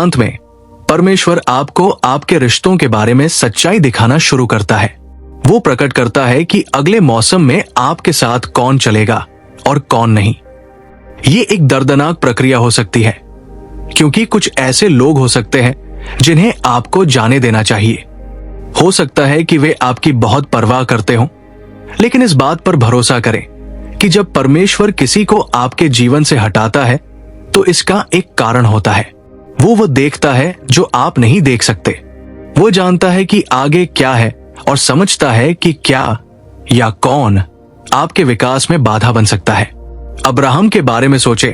अंत में परमेश्वर आपको आपके रिश्तों के बारे में सच्चाई दिखाना शुरू करता है। वो प्रकट करता है कि अगले मौसम में आपके साथ कौन चलेगा और कौन नहीं। ये एक दर्दनाक प्रक्रिया हो सकती है, क्योंकि कुछ ऐसे लोग हो सकते हैं जिन्हें आपको जाने देना चाहिए। हो सकता है कि वे आपकी बहुत परवाह करते हों, लेकिन इस बात पर भरोसा करें कि जब परमेश्वर किसी को आपके जीवन से हटाता है तो इसका एक कारण होता है। वो देखता है जो आप नहीं देख सकते। वो जानता है कि आगे क्या है और समझता है कि क्या या कौन आपके विकास में बाधा बन सकता है। अब्राहम के बारे में सोचें,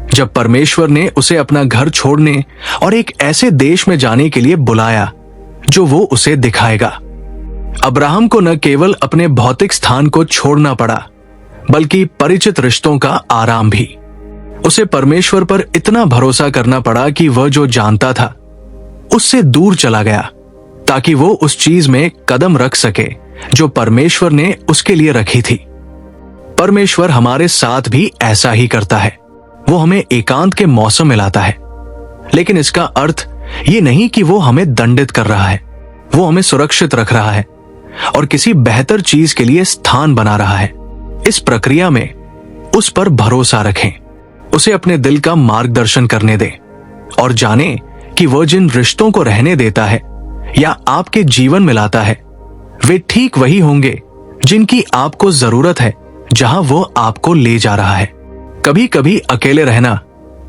जब परमेश्वर ने उसे अपना घर छोड़ने और एक ऐसे देश में जाने के लिए बुलाया जो वो उसे दिखाएगा। अब्राहम को न केवल अपने भौतिक स्थान को छोड़ना पड़ा, बल्कि परिचित रिश्तों का आराम भी। उसे परमेश्वर पर इतना भरोसा करना पड़ा कि वह जो जानता था उससे दूर चला गया, ताकि वो उस चीज में कदम रख सके जो परमेश्वर ने उसके लिए रखी थी। परमेश्वर हमारे साथ भी ऐसा ही करता है। वो हमें एकांत के मौसम में लाता है, लेकिन इसका अर्थ ये नहीं कि वो हमें दंडित कर रहा है। वो हमें सुरक्षित रख रहा है और किसी बेहतर चीज के लिए स्थान बना रहा है। इस प्रक्रिया में उस पर भरोसा रखें, उसे अपने दिल का मार्गदर्शन करने दें और जाने कि वह जिन रिश्तों को रहने देता है या आपके जीवन में लाता है, वे ठीक वही होंगे जिनकी आपको जरूरत है जहां वो आपको ले जा रहा है। कभी कभी अकेले रहना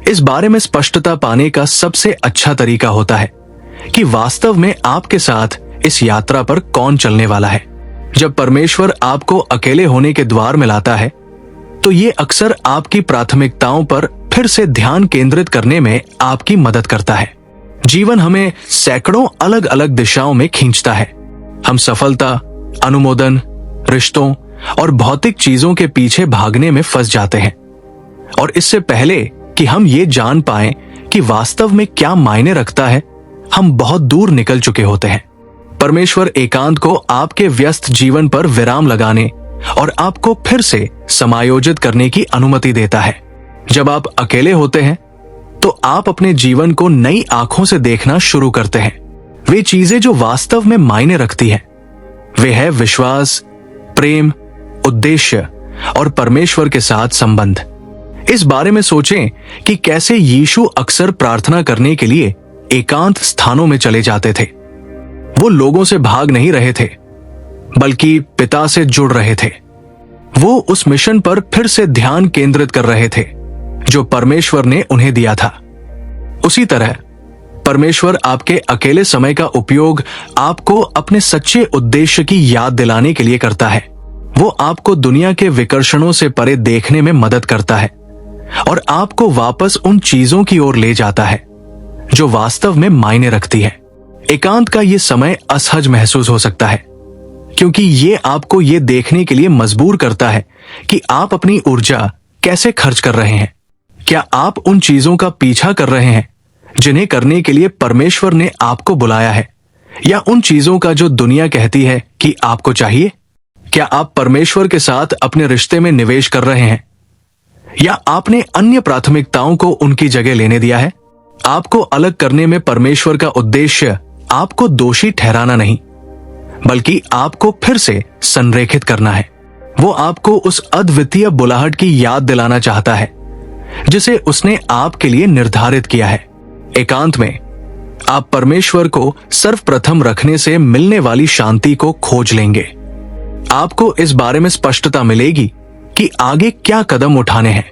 इस बारे में स्पष्टता पाने का सबसे अच्छा तरीका होता है कि वास्तव में आपके साथ इस यात्रा पर कौन चलने वाला है। जब परमेश्वर आपको अकेले होने के द्वार में लाता है तो ये अक्सर आपकी प्राथमिकताओं पर फिर से ध्यान केंद्रित करने में आपकी मदद करता है। जीवन हमें सैकड़ों अलग अलग दिशाओं में खींचता है। हम सफलता, अनुमोदन, रिश्तों और भौतिक चीजों के पीछे भागने में फंस जाते हैं, और इससे पहले कि हम ये जान पाएं कि वास्तव में क्या मायने रखता है, हम बहुत दूर निकल चुके होते हैं। परमेश्वर एकांत को आपके व्यस्त जीवन पर विराम लगाने और आपको फिर से समायोजित करने की अनुमति देता है। जब आप अकेले होते हैं तो आप अपने जीवन को नई आंखों से देखना शुरू करते हैं। वे चीजें जो वास्तव में मायने रखती हैं, वे है विश्वास, प्रेम, उद्देश्य और परमेश्वर के साथ संबंध। इस बारे में सोचें कि कैसे यीशु अक्सर प्रार्थना करने के लिए एकांत स्थानों में चले जाते थे। वो लोगों से भाग नहीं रहे थे, बल्कि पिता से जुड़ रहे थे। वो उस मिशन पर फिर से ध्यान केंद्रित कर रहे थे जो परमेश्वर ने उन्हें दिया था। उसी तरह परमेश्वर आपके अकेले समय का उपयोग आपको अपने सच्चे उद्देश्य की याद दिलाने के लिए करता है। वो आपको दुनिया के विकर्षणों से परे देखने में मदद करता है और आपको वापस उन चीजों की ओर ले जाता है जो वास्तव में मायने रखती है। एकांत का ये समय असहज महसूस हो सकता है, क्योंकि ये आपको ये देखने के लिए मजबूर करता है कि आप अपनी ऊर्जा कैसे खर्च कर रहे हैं। क्या आप उन चीजों का पीछा कर रहे हैं जिन्हें करने के लिए परमेश्वर ने आपको बुलाया है, या उन चीजों का जो दुनिया कहती है कि आपको चाहिए? क्या आप परमेश्वर के साथ अपने रिश्ते में निवेश कर रहे हैं, या आपने अन्य प्राथमिकताओं को उनकी जगह लेने दिया है? आपको अलग करने में परमेश्वर का उद्देश्य आपको दोषी ठहराना नहीं, बल्कि आपको फिर से संरेखित करना है। वो आपको उस अद्वितीय बुलाहट की याद दिलाना चाहता है जिसे उसने आपके लिए निर्धारित किया है। एकांत में आप परमेश्वर को सर्वप्रथम रखने से मिलने वाली शांति को खोज लेंगे। आपको इस बारे में स्पष्टता मिलेगी कि आगे क्या कदम उठाने हैं।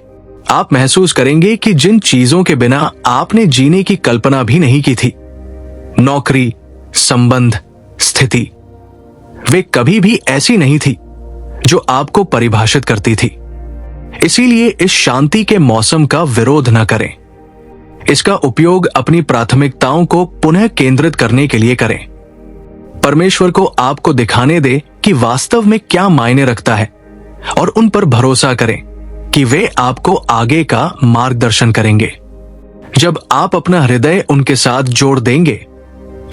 आप महसूस करेंगे कि जिन चीजों के बिना आपने जीने की कल्पना भी नहीं की थी, नौकरी, संबंध, स्थिति, वे कभी भी ऐसी नहीं थी जो आपको परिभाषित करती थी। इसीलिए इस शांति के मौसम का विरोध न करें। इसका उपयोग अपनी प्राथमिकताओं को पुनः केंद्रित करने के लिए करें। परमेश्वर को आपको दिखाने दे कि वास्तव में क्या मायने रखता है, और उन पर भरोसा करें कि वे आपको आगे का मार्गदर्शन करेंगे। जब आप अपना हृदय उनके साथ जोड़ देंगे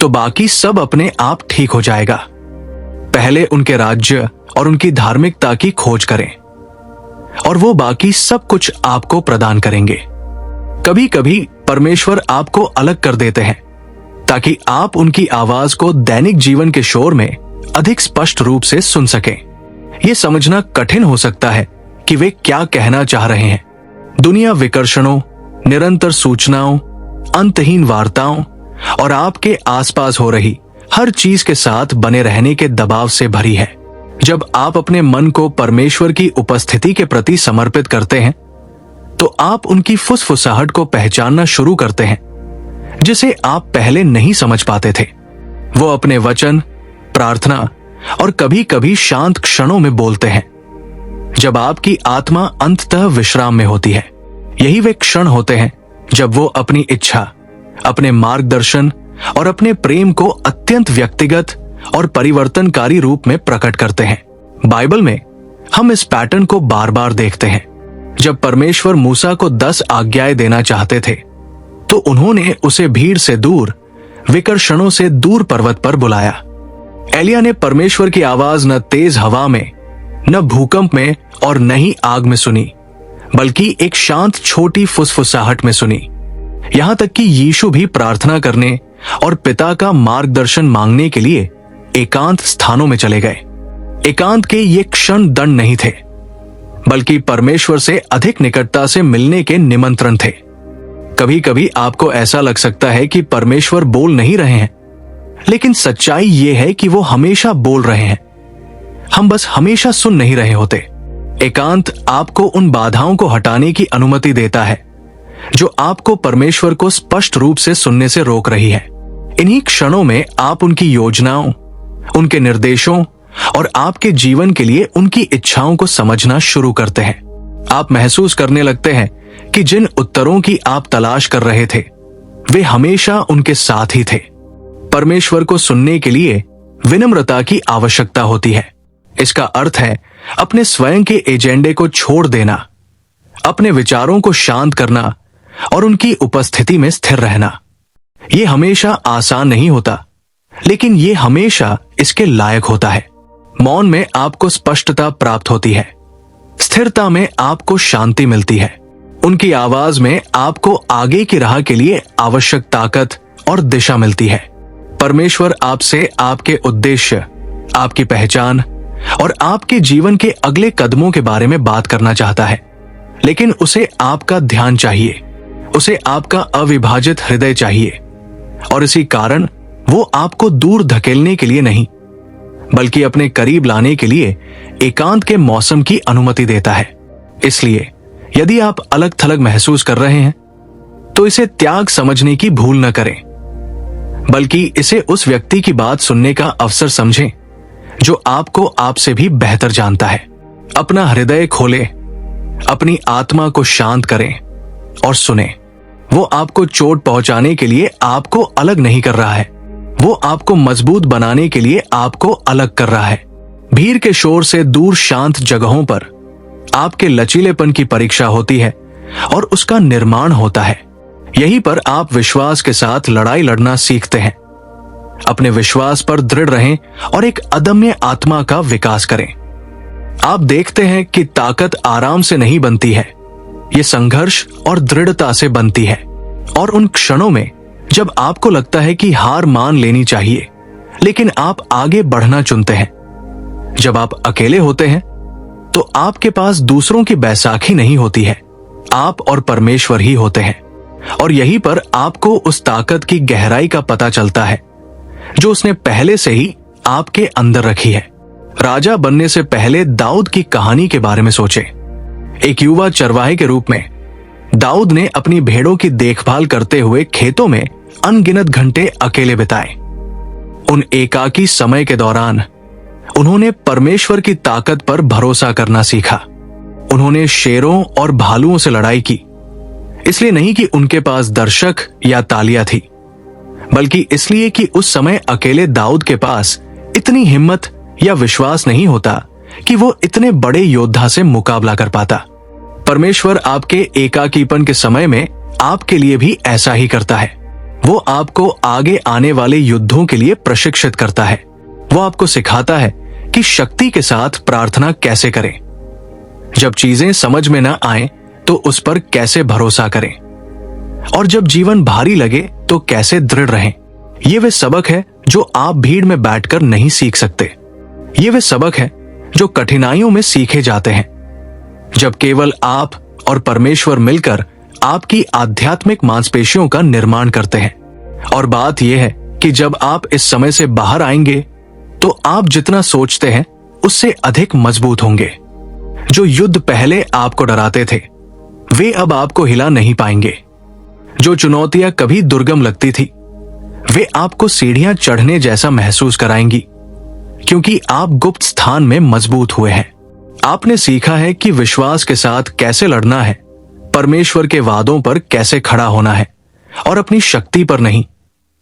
तो बाकी सब अपने आप ठीक हो जाएगा। पहले उनके राज्य और उनकी धार्मिकता की खोज करें और वो बाकी सब कुछ आपको प्रदान करेंगे। कभी कभी परमेश्वर आपको अलग कर देते हैं ताकि आप उनकी आवाज को दैनिक जीवन के शोर में अधिक स्पष्ट रूप से सुन सकें। यह समझना कठिन हो सकता है कि वे क्या कहना चाह रहे हैं। दुनिया विकर्षणों, निरंतर सूचनाओं, अंतहीन वार्ताओं और आपके आसपास हो रही हर चीज के साथ बने रहने के दबाव से भरी है। जब आप अपने मन को परमेश्वर की उपस्थिति के प्रति समर्पित करते हैं तो आप उनकी फुसफुसाहट को पहचानना शुरू करते हैं जिसे आप पहले नहीं समझ पाते थे। वो अपने वचन, प्रार्थना और कभी कभी शांत क्षणों में बोलते हैं जब आपकी आत्मा अंततः विश्राम में होती है। यही वे क्षण होते हैं जब वो अपनी इच्छा, अपने मार्गदर्शन और अपने प्रेम को अत्यंत व्यक्तिगत और परिवर्तनकारी रूप में प्रकट करते हैं। बाइबल में हम इस पैटर्न को बार बार देखते हैं। जब परमेश्वर मूसा को 10 आज्ञाएं देना चाहते थे तो उन्होंने उसे भीड़ से दूर, विकर्षणों से दूर पर्वत पर बुलाया। एलिया ने परमेश्वर की आवाज न तेज हवा में, न भूकंप में और न ही आग में सुनी, बल्कि एक शांत छोटी फुसफुसाहट में सुनी। यहां तक कि यीशु भी प्रार्थना करने और पिता का मार्गदर्शन मांगने के लिए एकांत स्थानों में चले गए। एकांत के ये क्षण दंड नहीं थे, बल्कि परमेश्वर से अधिक निकटता से मिलने के निमंत्रण थे। कभी कभी आपको ऐसा लग सकता है कि परमेश्वर बोल नहीं रहे हैं, लेकिन सच्चाई ये है कि वो हमेशा बोल रहे हैं। हम बस हमेशा सुन नहीं रहे होते। एकांत आपको उन बाधाओं को हटाने की अनुमति देता है जो आपको परमेश्वर को स्पष्ट रूप से सुनने से रोक रही है। इन्हीं क्षणों में आप उनकी योजनाओं, उनके निर्देशों और आपके जीवन के लिए उनकी इच्छाओं को समझना शुरू करते हैं। आप महसूस करने लगते हैं कि जिन उत्तरों की आप तलाश कर रहे थे वे हमेशा उनके साथ ही थे। परमेश्वर को सुनने के लिए विनम्रता की आवश्यकता होती है। इसका अर्थ है अपने स्वयं के एजेंडे को छोड़ देना, अपने विचारों को शांत करना और उनकी उपस्थिति में स्थिर रहना। यह हमेशा आसान नहीं होता, लेकिन यह हमेशा इसके लायक होता है। मौन में आपको स्पष्टता प्राप्त होती है, स्थिरता में आपको शांति मिलती है, उनकी आवाज में आपको आगे की राह के लिए आवश्यक ताकत और दिशा मिलती है। परमेश्वर आपसे आपके उद्देश्य, आपकी पहचान और आपके जीवन के अगले कदमों के बारे में बात करना चाहता है, लेकिन उसे आपका ध्यान चाहिए, उसे आपका अविभाजित हृदय चाहिए। और इसी कारण वो आपको दूर धकेलने के लिए नहीं, बल्कि अपने करीब लाने के लिए एकांत के मौसम की अनुमति देता है। इसलिए यदि आप अलग थलग महसूस कर रहे हैं तो इसे त्याग समझने की भूल न करें, बल्कि इसे उस व्यक्ति की बात सुनने का अवसर समझें जो आपको आपसे भी बेहतर जानता है। अपना हृदय खोलें, अपनी आत्मा को शांत करें और सुने। वो आपको चोट पहुंचाने के लिए आपको अलग नहीं कर रहा है, वो आपको मजबूत बनाने के लिए आपको अलग कर रहा है। भीड़ के शोर से दूर शांत जगहों पर आपके लचीलेपन की परीक्षा होती है और उसका निर्माण होता है। यहीं पर आप विश्वास के साथ लड़ाई लड़ना सीखते हैं। अपने विश्वास पर दृढ़ रहें और एक अदम्य आत्मा का विकास करें। आप देखते हैं कि ताकत आराम से नहीं बनती है, ये संघर्ष और दृढ़ता से बनती है। और उन क्षणों में जब आपको लगता है कि हार मान लेनी चाहिए, लेकिन आप आगे बढ़ना चुनते हैं। जब आप अकेले होते हैं तो आपके पास दूसरों की बैसाखी नहीं होती है, आप और परमेश्वर ही होते हैं। और यहीं पर आपको उस ताकत की गहराई का पता चलता है जो उसने पहले से ही आपके अंदर रखी है। राजा बनने से पहले दाऊद की कहानी के बारे में सोचें। एक युवा चरवाहे के रूप में दाऊद ने अपनी भेड़ों की देखभाल करते हुए खेतों में अनगिनत घंटे अकेले बिताए। उन एकाकी समय के दौरान उन्होंने परमेश्वर की ताकत पर भरोसा करना सीखा। उन्होंने शेरों और भालुओं से लड़ाई की, इसलिए नहीं कि उनके पास दर्शक या तालियां थी, बल्कि इसलिए कि उस समय अकेले दाऊद के पास इतनी हिम्मत या विश्वास नहीं होता कि वो इतने बड़े योद्धा से मुकाबला कर पाता। परमेश्वर आपके एकाकीपन के समय में आपके लिए भी ऐसा ही करता है। वो आपको आगे आने वाले युद्धों के लिए प्रशिक्षित करता है। वो आपको सिखाता है कि शक्ति के साथ प्रार्थना कैसे करें, जब चीजें समझ में न आए तो उस पर कैसे भरोसा करें, और जब जीवन भारी लगे तो कैसे दृढ़ रहें। ये वे सबक है जो आप भीड़ में बैठकर नहीं सीख सकते। ये वे सबक है जो कठिनाइयों में सीखे जाते हैं, जब केवल आप और परमेश्वर मिलकर आपकी आध्यात्मिक मांसपेशियों का निर्माण करते हैं। और बात यह है कि जब आप इस समय से बाहर आएंगे तो आप जितना सोचते हैं उससे अधिक मजबूत होंगे। जो युद्ध पहले आपको डराते थे वे अब आपको हिला नहीं पाएंगे। जो चुनौतियां कभी दुर्गम लगती थी वे आपको सीढ़ियां चढ़ने जैसा महसूस कराएंगी, क्योंकि आप गुप्त स्थान में मजबूत हुए हैं। आपने सीखा है कि विश्वास के साथ कैसे लड़ना है, परमेश्वर के वादों पर कैसे खड़ा होना है और अपनी शक्ति पर नहीं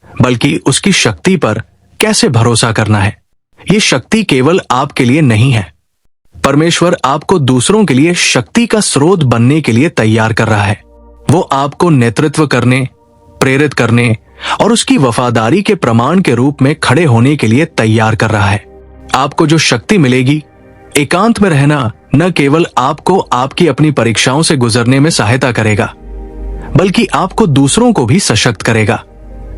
बल्कि उसकी शक्ति पर कैसे भरोसा करना है। ये शक्ति केवल आपके लिए नहीं है, परमेश्वर आपको दूसरों के लिए शक्ति का स्रोत बनने के लिए तैयार कर रहा है। वो आपको नेतृत्व करने, प्रेरित करने और उसकी वफादारी के प्रमाण के रूप में खड़े होने के लिए तैयार कर रहा है। आपको जो शक्ति मिलेगी, एकांत में रहना न केवल आपको आपकी अपनी परीक्षाओं से गुजरने में सहायता करेगा बल्कि आपको दूसरों को भी सशक्त करेगा,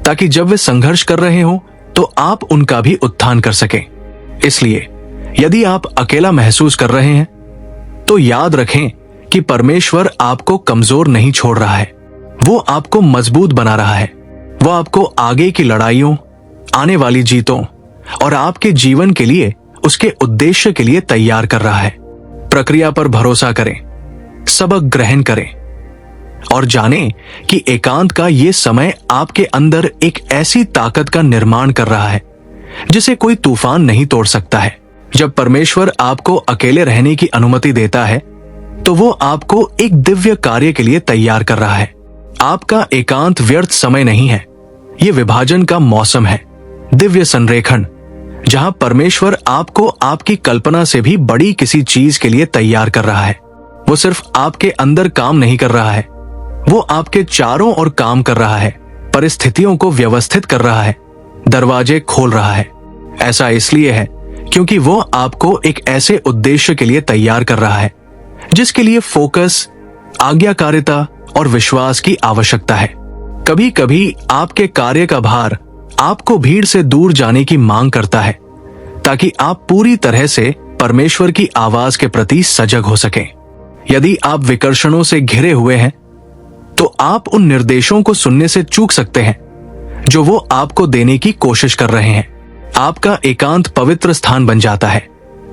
ताकि जब वे संघर्ष कर रहे हो तो आप उनका भी उत्थान कर सकें। इसलिए यदि आप अकेला महसूस कर रहे हैं तो याद रखें कि परमेश्वर आपको कमजोर नहीं छोड़ रहा है, वो आपको मजबूत बना रहा है। वो आपको आगे की लड़ाइयों, आने वाली जीतों और आपके जीवन के लिए उसके उद्देश्य के लिए तैयार कर रहा है। प्रक्रिया पर भरोसा करें, सबक ग्रहण करें और जानें कि एकांत का ये समय आपके अंदर एक ऐसी ताकत का निर्माण कर रहा है जिसे कोई तूफान नहीं तोड़ सकता है। जब परमेश्वर आपको अकेले रहने की अनुमति देता है तो वो आपको एक दिव्य कार्य के लिए तैयार कर रहा है। आपका एकांत व्यर्थ समय नहीं है, ये विभाजन का मौसम है, दिव्य संरेखण, जहां परमेश्वर आपको आपकी कल्पना से भी बड़ी किसी चीज के लिए तैयार कर रहा है। वो सिर्फ आपके अंदर काम नहीं कर रहा है, वो आपके चारों ओर काम कर रहा है, परिस्थितियों को व्यवस्थित कर रहा है, दरवाजे खोल रहा है। ऐसा इसलिए है क्योंकि वो आपको एक ऐसे उद्देश्य के लिए तैयार कर रहा है जिसके लिए फोकस, आज्ञाकारिता और विश्वास की आवश्यकता है। कभी कभी आपके कार्य का भार आपको भीड़ से दूर जाने की मांग करता है, ताकि आप पूरी तरह से परमेश्वर की आवाज के प्रति सजग हो सकें। यदि आप विकर्षणों से घिरे हुए हैं तो आप उन निर्देशों को सुनने से चूक सकते हैं जो वो आपको देने की कोशिश कर रहे हैं। आपका एकांत पवित्र स्थान बन जाता है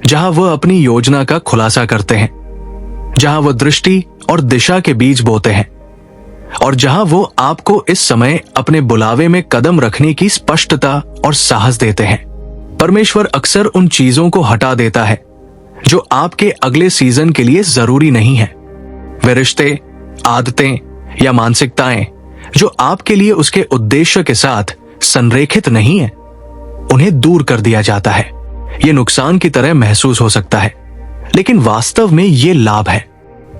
जहां वह अपनी योजना का खुलासा करते हैं, जहां वह दृष्टि और दिशा के बीज बोते हैं और जहां वो आपको इस समय अपने बुलावे में कदम रखने की स्पष्टता और साहस देते हैं। परमेश्वर अक्सर उन चीजों को हटा देता है जो आपके अगले सीजन के लिए जरूरी नहीं है। वे रिश्ते, आदतें या मानसिकताएं जो आपके लिए उसके उद्देश्य के साथ संरेखित नहीं है, उन्हें दूर कर दिया जाता है। यह नुकसान की तरह महसूस हो सकता है, लेकिन वास्तव में ये लाभ है।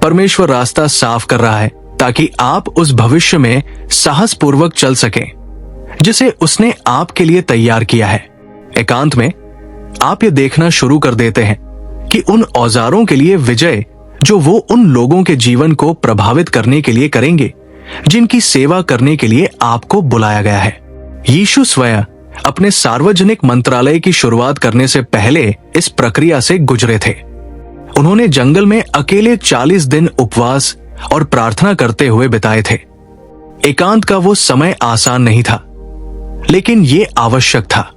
परमेश्वर रास्ता साफ कर रहा है ताकि आप उस भविष्य में साहसपूर्वक चल सकें जिसे उसने आपके लिए तैयार किया है। एकांत में आप ये देखना शुरू कर देते हैं कि उन औजारों के लिए विजय जो वो उन लोगों के जीवन को प्रभावित करने के लिए करेंगे जिनकी सेवा करने के लिए आपको बुलाया गया है। यीशु स्वयं अपने सार्वजनिक मंत्रालय की शुरुआत करने से पहले इस प्रक्रिया से गुजरे थे। उन्होंने जंगल में अकेले 40 दिन उपवास और प्रार्थना करते हुए बिताए थे। एकांत का वो समय आसान नहीं था, लेकिन ये आवश्यक था।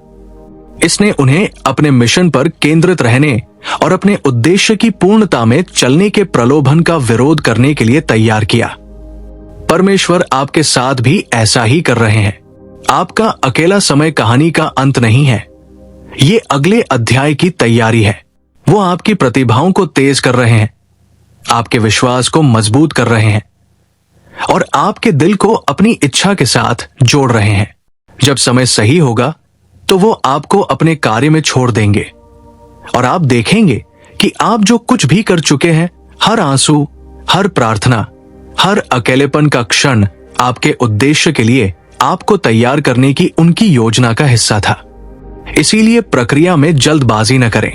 इसने उन्हें अपने मिशन पर केंद्रित रहने और अपने उद्देश्य की पूर्णता में चलने के प्रलोभन का विरोध करने के लिए तैयार किया। परमेश्वर आपके साथ भी ऐसा ही कर रहे हैं। आपका अकेला समय कहानी का अंत नहीं है, ये अगले अध्याय की तैयारी है। वो आपकी प्रतिभाओं को तेज कर रहे हैं, आपके विश्वास को मजबूत कर रहे हैं और आपके दिल को अपनी इच्छा के साथ जोड़ रहे हैं। जब समय सही होगा तो वो आपको अपने कार्य में छोड़ देंगे और आप देखेंगे कि आप जो कुछ भी कर चुके हैं, हर आंसू, हर प्रार्थना, हर अकेलेपन का क्षण आपके उद्देश्य के लिए आपको तैयार करने की उनकी योजना का हिस्सा था। इसीलिए प्रक्रिया में जल्दबाजी न करें।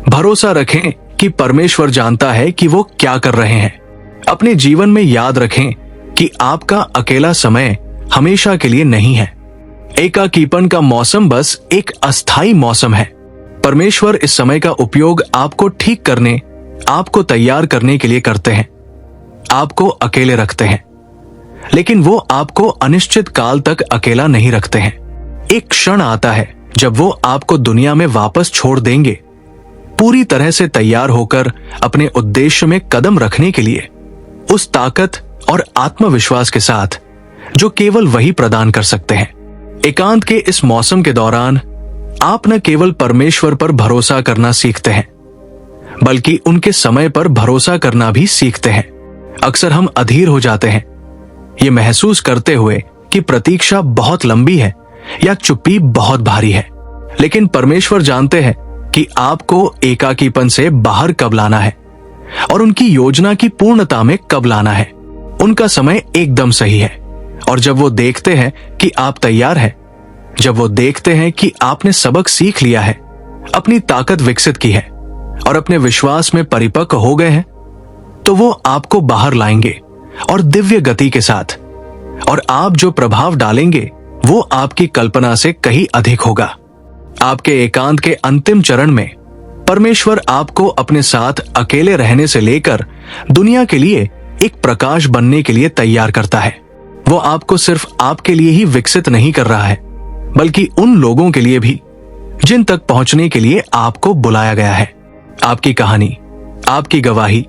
भरोसा रखें कि परमेश्वर जानता है कि वो क्या कर रहे हैं। अपने जीवन में याद रखें कि आपका अकेला समय हमेशा के लिए नहीं है। एकाकीपन का मौसम बस एक अस्थायी मौसम है। परमेश्वर इस समय का उपयोग आपको ठीक करने, आपको तैयार करने के लिए करते हैं। आपको अकेले रखते हैं, लेकिन वो आपको अनिश्चित काल तक अकेला नहीं रखते हैं। एक क्षण आता है जब वो आपको दुनिया में वापस छोड़ देंगे, पूरी तरह से तैयार होकर अपने उद्देश्य में कदम रखने के लिए, उस ताकत और आत्मविश्वास के साथ जो केवल वही प्रदान कर सकते हैं। एकांत के इस मौसम के दौरान आप न केवल परमेश्वर पर भरोसा करना सीखते हैं, बल्कि उनके समय पर भरोसा करना भी सीखते हैं। अक्सर हम अधीर हो जाते हैं, ये महसूस करते हुए कि प्रतीक्षा बहुत लंबी है या चुप्पी बहुत भारी है। लेकिन परमेश्वर जानते हैं कि आपको एकाकीपन से बाहर कब लाना है और उनकी योजना की पूर्णता में कब लाना है। उनका समय एकदम सही है, और जब वो देखते हैं कि आप तैयार हैं, जब वो देखते हैं कि आपने सबक सीख लिया है, अपनी ताकत विकसित की है और अपने विश्वास में परिपक्व हो गए हैं, तो वो आपको बाहर लाएंगे और दिव्य गति के साथ। और आप जो प्रभाव डालेंगे वो आपकी कल्पना से कहीं अधिक होगा। आपके एकांत के अंतिम चरण में परमेश्वर आपको अपने साथ अकेले रहने से लेकर दुनिया के लिए एक प्रकाश बनने के लिए तैयार करता है। वो आपको सिर्फ आपके लिए ही विकसित नहीं कर रहा है, बल्कि उन लोगों के लिए भी जिन तक पहुंचने के लिए आपको बुलाया गया है। आपकी कहानी, आपकी गवाही,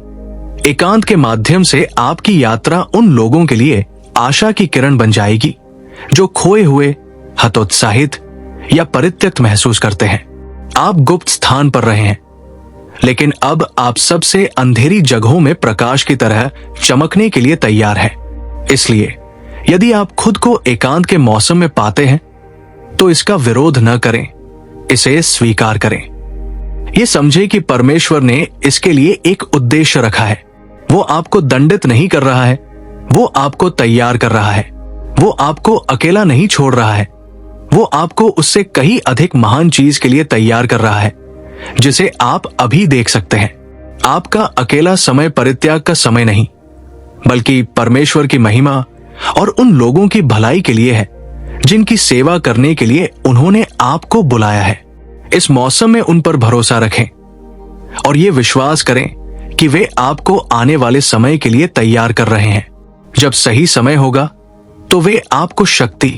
एकांत के माध्यम से आपकी यात्रा उन लोगों के लिए आशा की किरण बन जाएगी जो खोए हुए, हतोत्साहित या परित्यक्त महसूस करते हैं। आप गुप्त स्थान पर रहे हैं, लेकिन अब आप सबसे अंधेरी जगहों में प्रकाश की तरह चमकने के लिए तैयार हैं। इसलिए यदि आप खुद को एकांत के मौसम में पाते हैं, तो इसका विरोध न करें, इसे स्वीकार करें। ये समझे कि परमेश्वर ने इसके लिए एक उद्देश्य रखा है। वो आपको दंडित नहीं कर रहा है, वो आपको तैयार कर रहा है। वो आपको अकेला नहीं छोड़ रहा है, वो आपको उससे कहीं अधिक महान चीज के लिए तैयार कर रहा है, जिसे आप अभी देख सकते हैं। आपका अकेला समय परित्याग का समय नहीं, बल्कि परमेश्वर की महिमा और उन लोगों की भलाई के लिए है जिनकी सेवा करने के लिए उन्होंने आपको बुलाया है। इस मौसम में उन पर भरोसा रखें और ये विश्वास करें कि वे आपको आने वाले समय के लिए तैयार कर रहे हैं। जब सही समय होगा तो वे आपको शक्ति,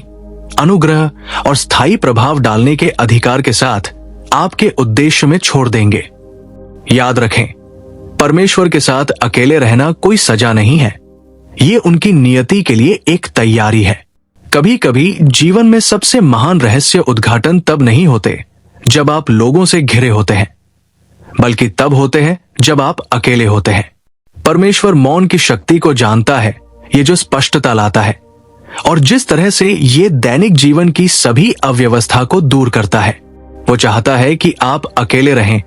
अनुग्रह और स्थायी प्रभाव डालने के अधिकार के साथ आपके उद्देश्य में छोड़ देंगे। याद रखें, परमेश्वर के साथ अकेले रहना कोई सजा नहीं है, ये उनकी नियति के लिए एक तैयारी है। कभी कभी जीवन में सबसे महान रहस्य उद्घाटन तब नहीं होते जब आप लोगों से घिरे होते हैं, बल्कि तब होते हैं जब आप अकेले होते हैं। परमेश्वर मौन की शक्ति को जानता है, ये जो स्पष्टता लाता है और जिस तरह से ये दैनिक जीवन की सभी अव्यवस्था को दूर करता है। वो चाहता है कि आप अकेले रहें,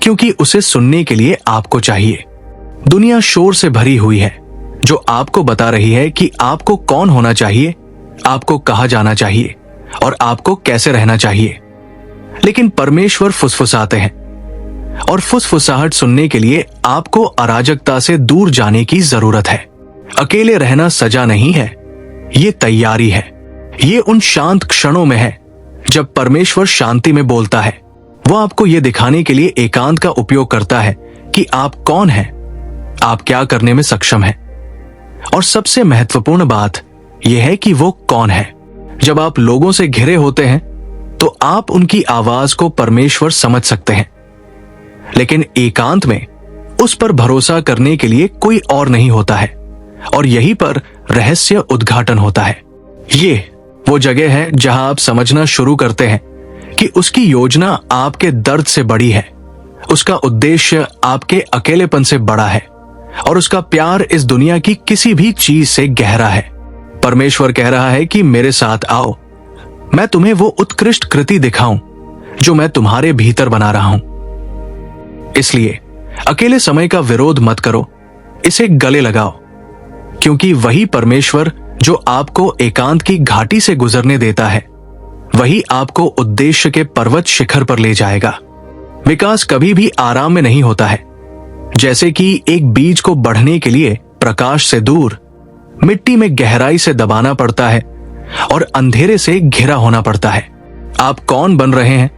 क्योंकि उसे सुनने के लिए आपको चाहिए। दुनिया शोर से भरी हुई है, जो आपको बता रही है कि आपको कौन होना चाहिए, आपको कहा जाना चाहिए और आपको कैसे रहना चाहिए। लेकिन परमेश्वर फुसफुसाते हैं, और फुसफुसाहट सुनने के लिए आपको अराजकता से दूर जाने की जरूरत है। अकेले रहना सजा नहीं है, ये तैयारी है। ये उन शांत क्षणों में है जब परमेश्वर शांति में बोलता है। वो आपको ये दिखाने के लिए एकांत का उपयोग करता है कि आप कौन हैं, आप क्या करने में सक्षम हैं, और सबसे महत्वपूर्ण बात यह है कि वो कौन है। जब आप लोगों से घिरे होते हैं तो आप उनकी आवाज को परमेश्वर समझ सकते हैं, लेकिन एकांत में उस पर भरोसा करने के लिए कोई और नहीं होता है, और यहीं पर रहस्य उद्घाटन होता है। ये वो जगह है जहां आप समझना शुरू करते हैं कि उसकी योजना आपके दर्द से बड़ी है, उसका उद्देश्य आपके अकेलेपन से बड़ा है, और उसका प्यार इस दुनिया की किसी भी चीज से गहरा है। परमेश्वर कह रहा है कि मेरे साथ आओ, मैं तुम्हें वो उत्कृष्ट कृति दिखाऊं जो मैं तुम्हारे भीतर बना रहा हूं। इसलिए अकेले समय का विरोध मत करो, इसे गले लगाओ, क्योंकि वही परमेश्वर जो आपको एकांत की घाटी से गुजरने देता है, वही आपको उद्देश्य के पर्वत शिखर पर ले जाएगा। विकास कभी भी आराम में नहीं होता है। जैसे कि एक बीज को बढ़ने के लिए प्रकाश से दूर, मिट्टी में गहराई से दबाना पड़ता है और अंधेरे से घिरा होना पड़ता है। आप कौन बन रहे हैं,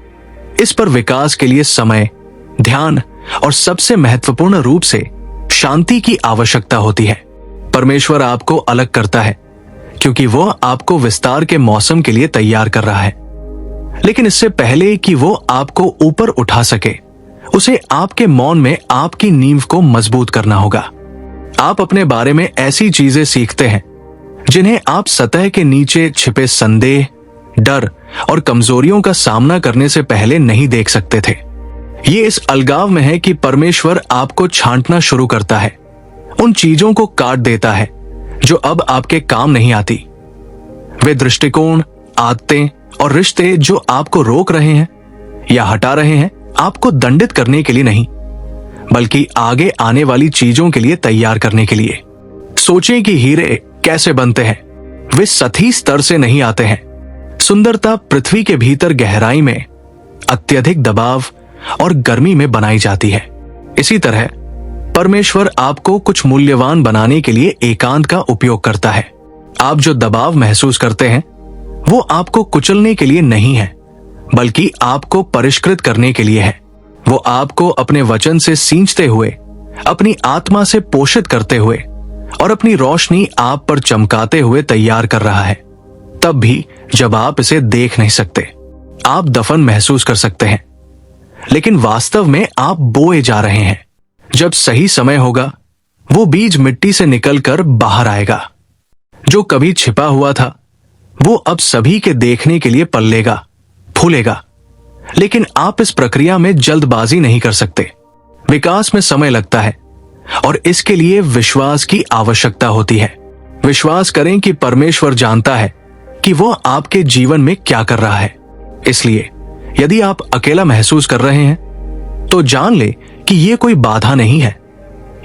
इस पर विकास के लिए समय, ध्यान और सबसे महत्वपूर्ण रूप से शांति की आवश्यकता होती है। परमेश्वर आपको अलग करता है क्योंकि वो आपको विस्तार के मौसम के लिए तैयार कर रहा है। लेकिन इससे पहले कि वो आपको ऊपर उठा सके, उसे आपके मौन में आपकी नींव को मजबूत करना होगा। आप अपने बारे में ऐसी चीजें सीखते हैं जिन्हें आप सतह के नीचे छिपे संदेह, डर और कमजोरियों का सामना करने से पहले नहीं देख सकते थे। ये इस अलगाव में है कि परमेश्वर आपको छांटना शुरू करता है, उन चीजों को काट देता है जो अब आपके काम नहीं आती। वे दृष्टिकोण, आदतें और रिश्ते जो आपको रोक रहे हैं या हटा रहे हैं, आपको दंडित करने के लिए नहीं, बल्कि आगे आने वाली चीजों के लिए तैयार करने के लिए। सोचें कि हीरे कैसे बनते हैं। वे सतही स्तर से नहीं आते हैं। सुंदरता पृथ्वी के भीतर गहराई में, अत्यधिक दबाव और गर्मी में बनाई जाती है। इसी तरह परमेश्वर आपको कुछ मूल्यवान बनाने के लिए एकांत का उपयोग करता है। आप जो दबाव महसूस करते हैं वो आपको कुचलने के लिए नहीं है, बल्कि आपको परिष्कृत करने के लिए है। वो आपको अपने वचन से सींचते हुए, अपनी आत्मा से पोषित करते हुए और अपनी रोशनी आप पर चमकाते हुए तैयार कर रहा है। तब भी जब आप इसे देख नहीं सकते, आप दफन महसूस कर सकते हैं, लेकिन वास्तव में आप बोए जा रहे हैं। जब सही समय होगा, वो बीज मिट्टी से निकलकर बाहर आएगा। जो कभी छिपा हुआ था वो अब सभी के देखने के लिए पल्लेगा, फूलेगा। लेकिन आप इस प्रक्रिया में जल्दबाजी नहीं कर सकते। विकास में समय लगता है और इसके लिए विश्वास की आवश्यकता होती है। विश्वास करें कि परमेश्वर जानता है कि वो आपके जीवन में क्या कर रहा है। इसलिए यदि आप अकेला महसूस कर रहे हैं तो जान ले कि ये कोई बाधा नहीं है।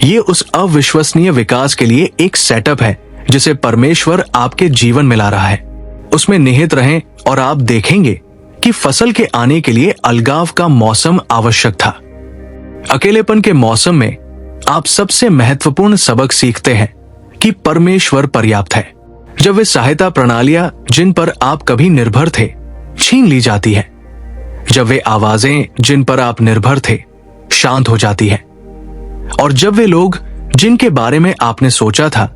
ये उस अविश्वसनीय विकास के लिए एक सेटअप है जिसे परमेश्वर आपके जीवन में ला रहा है। उसमें निहित रहें और आप देखेंगे कि फसल के आने के लिए अलगाव का मौसम आवश्यक था। अकेलेपन के मौसम में आप सबसे महत्वपूर्ण सबक सीखते हैं कि परमेश्वर पर्याप्त है। जब वे सहायता प्रणालियां जिन पर आप कभी निर्भर थे छीन ली जाती है, जब वे आवाजें जिन पर आप निर्भर थे शांत हो जाती है, और जब वे लोग जिनके बारे में आपने सोचा था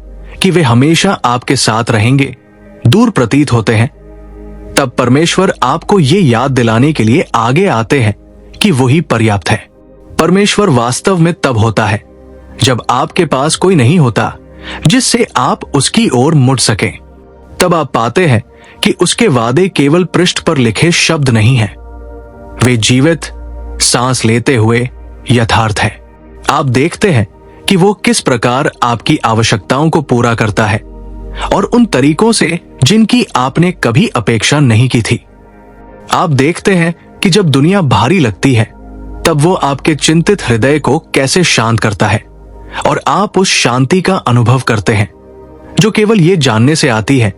कि वे हमेशा आपके साथ रहेंगे दूर प्रतीत होते हैं, तब परमेश्वर आपको ये याद दिलाने के लिए आगे आते हैं कि वही पर्याप्त है। परमेश्वर वास्तव में तब होता है जब आपके पास कोई नहीं होता जिससे आप उसकी ओर मुड़ सकें। तब आप पाते हैं कि उसके वादे केवल पृष्ठ पर लिखे शब्द नहीं हैं, वे जीवित, सांस लेते हुए यथार्थ है। आप देखते हैं कि वो किस प्रकार आपकी आवश्यकताओं को पूरा करता है और उन तरीकों से जिनकी आपने कभी अपेक्षा नहीं की थी। आप देखते हैं कि जब दुनिया भारी लगती है तब वो आपके चिंतित हृदय को कैसे शांत करता है, और आप उस शांति का अनुभव करते हैं जो केवल ये जानने से आती है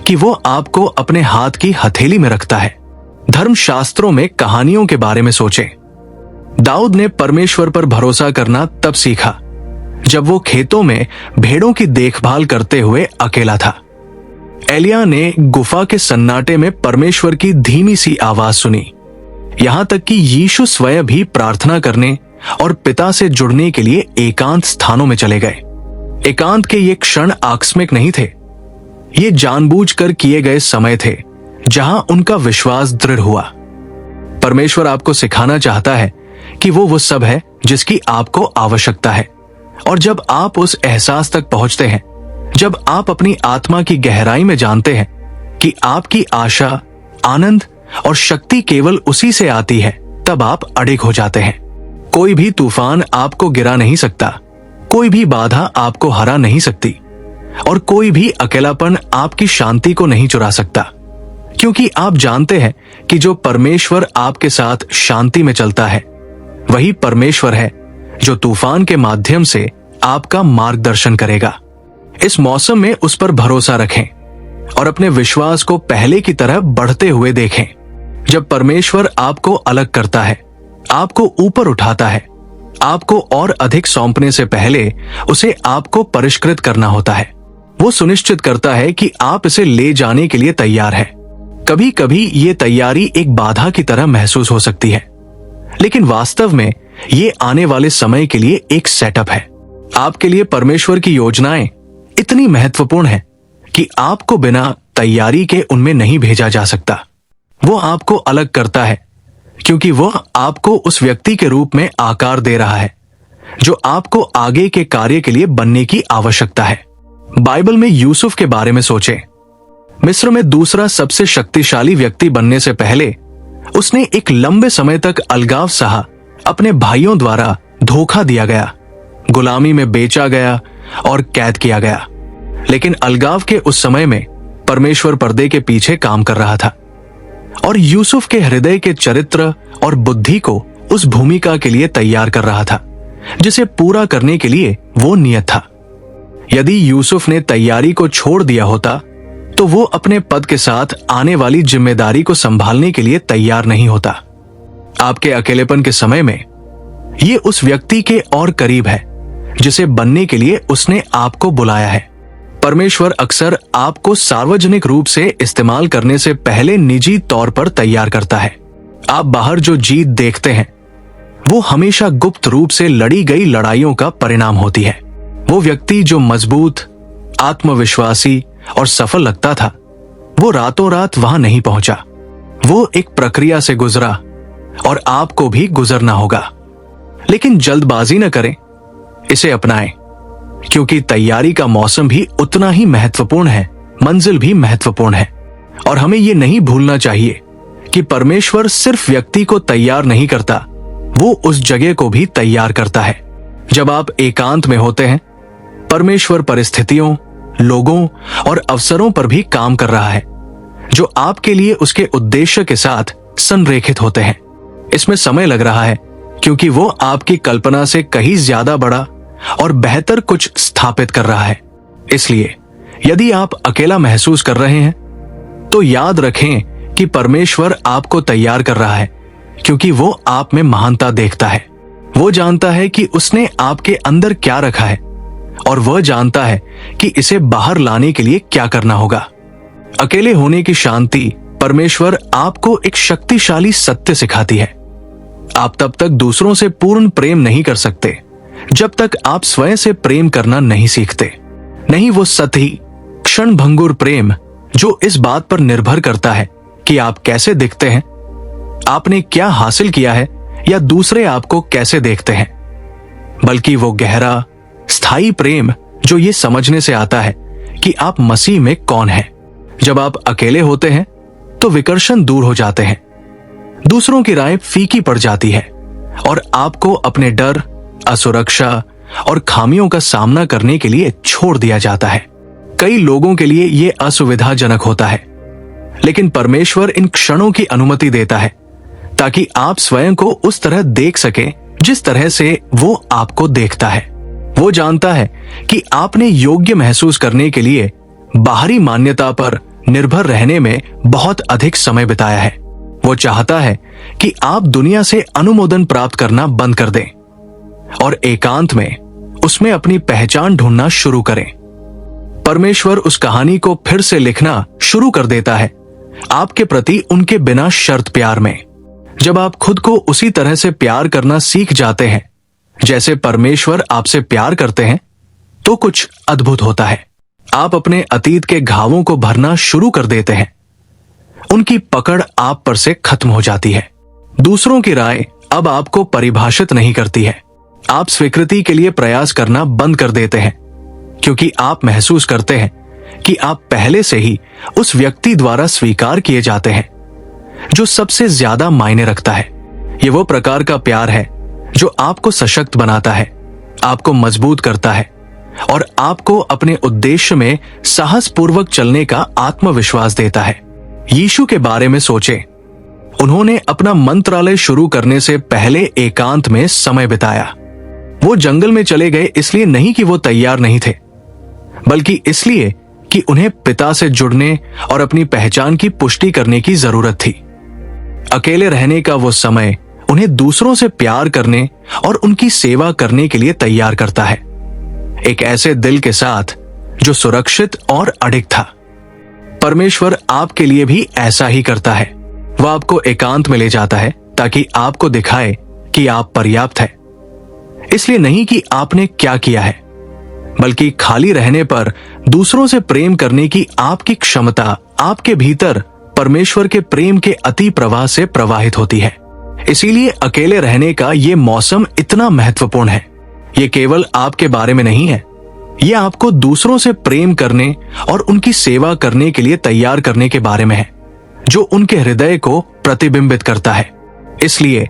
कि वो आपको अपने हाथ की हथेली में रखता है। धर्मशास्त्रों में कहानियों के बारे में सोचें। दाऊद ने परमेश्वर पर भरोसा करना तब सीखा जब वो खेतों में भेड़ों की देखभाल करते हुए अकेला था। एलिया ने गुफा के सन्नाटे में परमेश्वर की धीमी सी आवाज सुनी, यहां तक कि यीशु स्वयं भी प्रार्थना करने और पिता से जुड़ने के लिए एकांत स्थानों में चले गए। एकांत के ये क्षण आकस्मिक नहीं थे, ये जानबूझकर किए गए समय थे जहां उनका विश्वास दृढ़ हुआ। परमेश्वर आपको सिखाना चाहता है कि वो सब है जिसकी आपको आवश्यकता है, और जब आप उस एहसास तक पहुंचते हैं, जब आप अपनी आत्मा की गहराई में जानते हैं कि आपकी आशा, आनंद और शक्ति केवल उसी से आती है, तब आप अडिग हो जाते हैं। कोई भी तूफान आपको गिरा नहीं सकता, कोई भी बाधा आपको हरा नहीं सकती, और कोई भी अकेलापन आपकी शांति को नहीं चुरा सकता, क्योंकि आप जानते हैं कि जो परमेश्वर आपके साथ शांति में चलता है वही परमेश्वर है जो तूफान के माध्यम से आपका मार्गदर्शन करेगा। इस मौसम में उस पर भरोसा रखें और अपने विश्वास को पहले की तरह बढ़ते हुए देखें। जब परमेश्वर आपको अलग करता है, आपको ऊपर उठाता है, आपको और अधिक सौंपने से पहले उसे आपको परिष्कृत करना होता है। वो सुनिश्चित करता है कि आप इसे ले जाने के लिए तैयार हैं। कभी कभी ये तैयारी एक बाधा की तरह महसूस हो सकती है, लेकिन वास्तव में ये आने वाले समय के लिए एक सेटअप है। आपके लिए परमेश्वर की योजनाएं इतनी महत्वपूर्ण है कि आपको बिना तैयारी के उनमें नहीं भेजा जा सकता। वो आपको अलग करता है क्योंकि वह आपको उस व्यक्ति के रूप में आकार दे रहा है जो आपको आगे के कार्य के लिए बनने की आवश्यकता है। बाइबल में यूसुफ के बारे में सोचें। मिस्र में दूसरा सबसे शक्तिशाली व्यक्ति बनने से पहले उसने एक लंबे समय तक अलगाव सहा। अपने भाइयों द्वारा धोखा दिया गया, गुलामी में बेचा गया और कैद किया गया। लेकिन अलगाव के उस समय में परमेश्वर पर्दे के पीछे काम कर रहा था और यूसुफ के हृदय के चरित्र और बुद्धि को उस भूमिका के लिए तैयार कर रहा था जिसे पूरा करने के लिए वो नियत था। यदि यूसुफ ने तैयारी को छोड़ दिया होता तो वो अपने पद के साथ आने वाली जिम्मेदारी को संभालने के लिए तैयार नहीं होता। आपके अकेलेपन के समय में ये उस व्यक्ति के और करीब है जिसे बनने के लिए उसने आपको बुलाया है। परमेश्वर अक्सर आपको सार्वजनिक रूप से इस्तेमाल करने से पहले निजी तौर पर तैयार करता है। आप बाहर जो जीत देखते हैं वो हमेशा गुप्त रूप से लड़ी गई लड़ाइयों का परिणाम होती है। वो व्यक्ति जो मजबूत, आत्मविश्वासी और सफल लगता था वो रातों रात वहां नहीं पहुंचा। वो एक प्रक्रिया से गुजरा और आपको भी गुजरना होगा। लेकिन जल्दबाजी न करें, इसे अपनाएं, क्योंकि तैयारी का मौसम भी उतना ही महत्वपूर्ण है, मंजिल भी महत्वपूर्ण है। और हमें ये नहीं भूलना चाहिए कि परमेश्वर सिर्फ व्यक्ति को तैयार नहीं करता, वो उस जगह को भी तैयार करता है। जब आप एकांत में होते हैं, परमेश्वर परिस्थितियों, लोगों और अवसरों पर भी काम कर रहा है जो आपके लिए उसके उद्देश्य के साथ संरेखित होते हैं। इसमें समय लग रहा है क्योंकि वो आपकी कल्पना से कहीं ज्यादा बड़ा और बेहतर कुछ स्थापित कर रहा है। इसलिए यदि आप अकेला महसूस कर रहे हैं तो याद रखें कि परमेश्वर आपको तैयार कर रहा है, क्योंकि वो आप में महानता देखता है। वो जानता है कि उसने आपके अंदर क्या रखा है और वह जानता है कि इसे बाहर लाने के लिए क्या करना होगा। अकेले होने की शांति परमेश्वर आपको एक शक्तिशाली सत्य सिखाती है। आप तब तक दूसरों से पूर्ण प्रेम नहीं कर सकते जब तक आप स्वयं से प्रेम करना नहीं सीखते। नहीं वो सतही, क्षणभंगुर प्रेम जो इस बात पर निर्भर करता है कि आप कैसे दिखते हैं, आपने क्या हासिल किया है या दूसरे आपको कैसे देखते हैं, बल्कि वो गहरा, स्थायी प्रेम जो ये समझने से आता है कि आप मसीह में कौन हैं। जब आप अकेले होते हैं तो विकर्षण दूर हो जाते हैं, दूसरों की राय फीकी पड़ जाती है और आपको अपने डर, असुरक्षा और खामियों का सामना करने के लिए छोड़ दिया जाता है। कई लोगों के लिए यह असुविधाजनक होता है, लेकिन परमेश्वर इन क्षणों की अनुमति देता है ताकि आप स्वयं को उस तरह देख सके जिस तरह से वो आपको देखता है। वो जानता है कि आपने योग्य महसूस करने के लिए बाहरी मान्यता पर निर्भर रहने में बहुत अधिक समय बिताया है। वो चाहता है कि आप दुनिया से अनुमोदन प्राप्त करना बंद कर दें और एकांत में उसमें अपनी पहचान ढूंढना शुरू करें। परमेश्वर उस कहानी को फिर से लिखना शुरू कर देता है आपके प्रति उनके बिना शर्त प्यार में। जब आप खुद को उसी तरह से प्यार करना सीख जाते हैं जैसे परमेश्वर आपसे प्यार करते हैं, तो कुछ अद्भुत होता है। आप अपने अतीत के घावों को भरना शुरू कर देते हैं, उनकी पकड़ आप पर से खत्म हो जाती है। दूसरों की राय अब आपको परिभाषित नहीं करती है। आप स्वीकृति के लिए प्रयास करना बंद कर देते हैं क्योंकि आप महसूस करते हैं कि आप पहले से ही उस व्यक्ति द्वारा स्वीकार किए जाते हैं जो सबसे ज्यादा मायने रखता है। ये वो प्रकार का प्यार है जो आपको सशक्त बनाता है, आपको मजबूत करता है और आपको अपने उद्देश्य में साहसपूर्वक चलने का आत्मविश्वास देता है। यीशु के बारे में सोचें। उन्होंने अपना मंत्रालय शुरू करने से पहले एकांत में समय बिताया। वो जंगल में चले गए इसलिए नहीं कि वो तैयार नहीं थे, बल्कि इसलिए कि उन्हें पिता से जुड़ने और अपनी पहचान की पुष्टि करने की जरूरत थी। अकेले रहने का वो समय उन्हें दूसरों से प्यार करने और उनकी सेवा करने के लिए तैयार करता है, एक ऐसे दिल के साथ जो सुरक्षित और अडिग था। परमेश्वर आपके लिए भी ऐसा ही करता है। वह आपको एकांत में ले जाता है ताकि आपको दिखाए कि आप पर्याप्त है। इसलिए नहीं कि आपने क्या किया है, बल्कि खाली रहने पर दूसरों से प्रेम करने की आपकी क्षमता आपके भीतर परमेश्वर के प्रेम के अति प्रवाह से प्रवाहित होती है। इसीलिए अकेले रहने का ये मौसम इतना महत्वपूर्ण है। ये केवल आपके बारे में नहीं है, ये आपको दूसरों से प्रेम करने और उनकी सेवा करने के लिए तैयार करने के बारे में है, जो उनके हृदय को प्रतिबिंबित करता है। इसलिए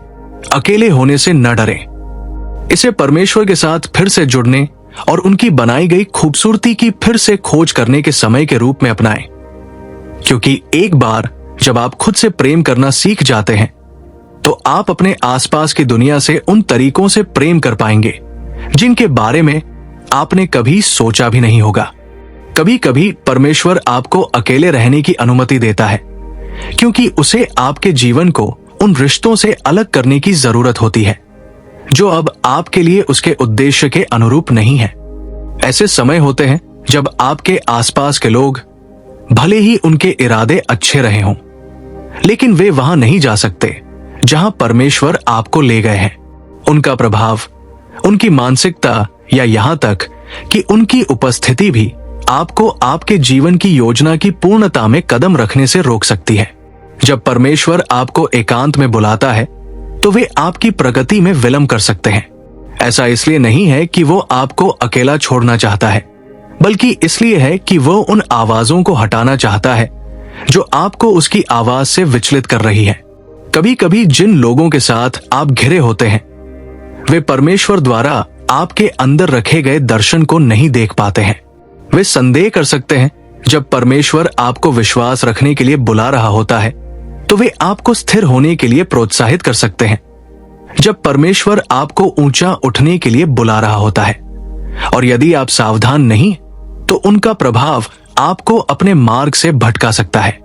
अकेले होने से न डरें। इसे परमेश्वर के साथ फिर से जुड़ने और उनकी बनाई गई खूबसूरती की फिर से खोज करने के समय के रूप में अपनाएं। क्योंकि एक बार जब आप खुद से प्रेम करना सीख जाते हैं, तो आप अपने आसपास की दुनिया से उन तरीकों से प्रेम कर पाएंगे जिनके बारे में आपने कभी सोचा भी नहीं होगा। कभी कभी परमेश्वर आपको अकेले रहने की अनुमति देता है, क्योंकि उसे आपके जीवन को उन रिश्तों से अलग करने की जरूरत होती है जो अब आपके लिए उसके उद्देश्य के अनुरूप नहीं है। ऐसे समय होते हैं जब आपके आसपास के लोग, भले ही उनके इरादे अच्छे रहे हों, लेकिन वे वहां नहीं जा सकते जहां परमेश्वर आपको ले गए हैं। उनका प्रभाव, उनकी मानसिकता या यहां तक कि उनकी उपस्थिति भी आपको आपके जीवन की योजना की पूर्णता में कदम रखने से रोक सकती है। जब परमेश्वर आपको एकांत में बुलाता है, तो वे आपकी प्रगति में विलंब कर सकते हैं। ऐसा इसलिए नहीं है कि वो आपको अकेला छोड़ना चाहता है, बल्कि इसलिए है कि वो उन आवाजों को हटाना चाहता है जो आपको उसकी आवाज से विचलित कर रही है। कभी कभी जिन लोगों के साथ आप घिरे होते हैं, वे परमेश्वर द्वारा आपके अंदर रखे गए दर्शन को नहीं देख पाते हैं। वे संदेह कर सकते हैं। जब परमेश्वर आपको विश्वास रखने के लिए बुला रहा होता है, तो वे आपको स्थिर होने के लिए प्रोत्साहित कर सकते हैं। जब परमेश्वर आपको ऊंचा उठने के लिए बुला रहा होता है, और यदि आप सावधान नहीं, तो उनका प्रभाव आपको अपने मार्ग से भटका सकता है।